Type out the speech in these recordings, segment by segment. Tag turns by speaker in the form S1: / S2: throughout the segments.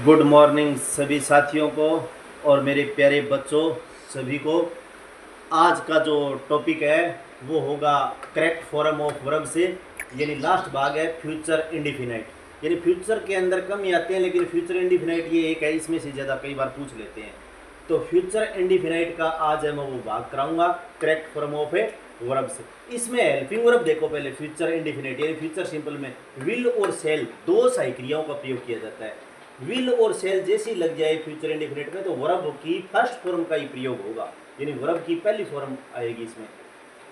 S1: Good morning सभी साथियों को और मेरे प्यारे बच्चों सभी को। आज का जो टॉपिक है वो होगा करेक्ट फॉर्म ऑफ वर्ब से, यानी लास्ट भाग है फ्यूचर इंडिफिनाइट। यानी फ्यूचर के अंदर कम ही आते हैं लेकिन फ्यूचर इंडिफिनाइट ये एक है, इसमें से ज़्यादा कई बार पूछ लेते हैं। तो फ्यूचर इंडिफिनाइट का आज है मैं वो भाग कराऊंगा correct form of a verb से। इसमें हेल्पिंग वर्ब देखो पहले, फ्यूचर इंडिफिनाइट यानी फ्यूचर सिंपल में विल और सेल दो सहायक क्रियाओं का प्रयोग किया जाता है। विल और सेल जैसी लग जाए फ्यूचर इंडिफिनिट में तो वर्ब की फर्स्ट फॉर्म का ही प्रयोग होगा, यानी वर्ब की पहली फॉर्म आएगी इसमें।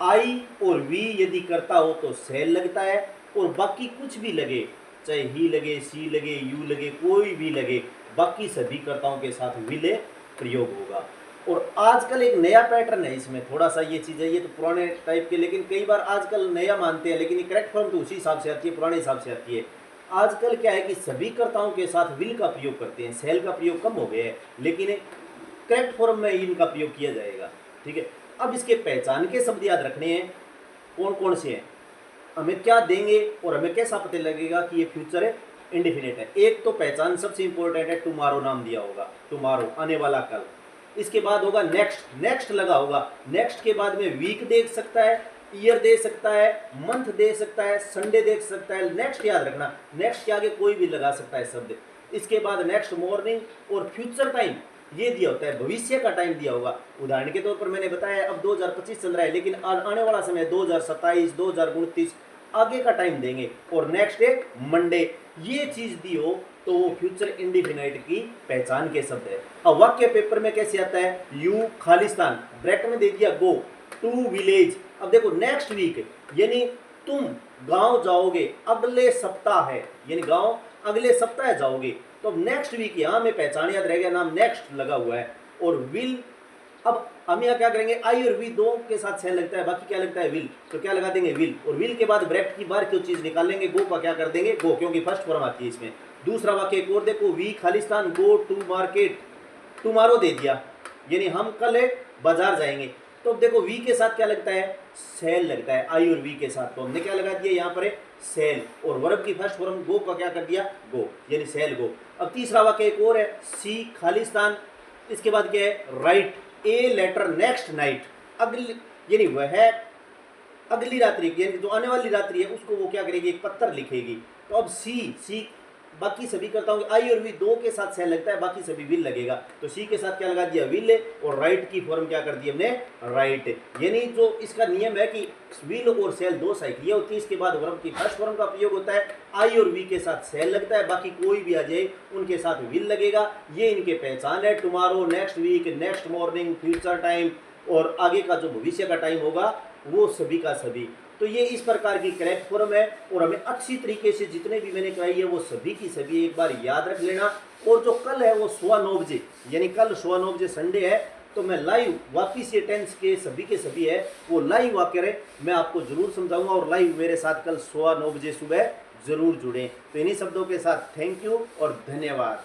S1: आई और वी यदि करता हो तो सेल लगता है, और बाकी कुछ भी लगे, चाहे ही लगे, सी लगे, यू लगे, कोई भी लगे, बाकी सभी कर्ताओं के साथ विल प्रयोग होगा। और आजकल एक नया पैटर्न है इसमें, थोड़ा सा ये चीज़ है, ये तो पुराने टाइप के, लेकिन कई बार आजकल नया मानते हैं, लेकिन ये करेक्ट फॉर्म तो उसी हिसाब से आती है, पुराने हिसाब से आती है। आजकल क्या है कि सभी कर्ताओं के साथ विल का प्रयोग करते हैं, सेल का प्रयोग कम हो गया है, लेकिन करेक्ट फॉर्म में इनका प्रयोग किया जाएगा। ठीक है, अब इसके पहचान के शब्द याद रखने हैं, कौन कौन से हैं, हमें क्या देंगे और हमें कैसा पता लगेगा कि ये फ्यूचर है इंडिफिनिट है। एक तो पहचान सबसे इंपॉर्टेंट है, टुमारो नाम दिया होगा, टुमारो आने वाला कल। इसके बाद होगा नेक्स्ट, नेक्स्ट लगा होगा, नेक्स्ट के बाद में वीक देख सकता है, ईयर दे सकता है, मंथ दे सकता है, संडे देख सकता है। नेक्स्ट याद रखना, नेक्स्ट के आगे कोई भी लगा सकता है शब्द। इसके बाद नेक्स्ट मॉर्निंग और फ्यूचर टाइम ये दिया होता है, भविष्य का टाइम दिया होगा। उदाहरण के तौर पर मैंने बताया अब 2025 चल रहा है, लेकिन आने वाला समय 2027, 2029 आगे का टाइम देंगे। और नेक्स्ट है मंडे, ये चीज दी हो तो वो फ्यूचर इंडिफिनाइट की पहचान के शब्द है। अब वाक्य पेपर में कैसे आता है, यू खालिस्तान ब्रैकेट में दे दिया गो टू विलेज। अब देखो नेक्स्ट वीक यानी तुम गांव जाओगे अगले सप्ताह है, यानी गांव अगले सप्ताह जाओगे, तो अब नेक्स्ट वीक यहां में पहचान याद रहेगा, नाम नेक्स्ट लगा हुआ है। और विल, अब हम यहाँ क्या करेंगे, आई और वी दो के साथ सेल लगता है, बाकी क्या लगता है विल, तो क्या लगा देंगे विल। और विल के बाद ब्रैकेट की बाहर क्यों चीज निकाल लेंगे, गो का क्या कर देंगे गो, क्योंकि फर्स्ट फॉर्म आती है इसमें। दूसरा वाक्य एक और देखो, वी खालिस्तान गो टू मार्केट, टुमारो दे दिया, यानी हम कल बाजार जाएंगे। तो देखो वी के साथ क्या लगता है, सेल लगता है, आई और वी के साथ, तो हमने क्या लगा दिया यहाँ पर सेल। और वर्ब की फर्स्ट फॉर्म गो का क्या कर दिया गो, यानी सेल गो। अब तीसरा वाक्य एक और है, सी खालिस्तान, इसके बाद क्या है write a letter next night, अगली यानी वह अगली रात्रि यानी जो आने वाली रात्रि है उसको वो क्या करेगी, एक पत्र लिखेगी। तो अब सी बाकी सभी करता हूँ, आई और वी दो के साथ सेल लगता है, बाकी सभी विल लगेगा, तो सी के साथ क्या लगा दिया विल। और राइट की फॉर्म क्या कर दी हमने राइट, यानी जो इसका नियम है कि विल और सेल दो साइकिल होती है, इसके बाद वर्ब की फर्स्ट फॉर्म का प्रयोग होता है, आई और वी के साथ सेल लगता है, बाकी कोई भी आ जाए उनके साथ विल लगेगा। ये इनके पहचान है, tomorrow, next week, next morning, future time, और आगे का जो भविष्य का टाइम होगा वो सभी का सभी। तो ये इस प्रकार की करेक्ट फॉर्म है, और हमें अच्छी तरीके से जितने भी मैंने कराई है वो सभी की सभी एक बार याद रख लेना। और जो कल है वो 9:15 यानी कल 9:15 संडे है, तो मैं लाइव वापिस ये टेंस के सभी है वो लाइव वाक्य मैं आपको जरूर समझाऊंगा, और लाइव मेरे साथ कल 9:15 सुबह जरूर जुड़ें। तो इन्हीं शब्दों के साथ थैंक यू और धन्यवाद।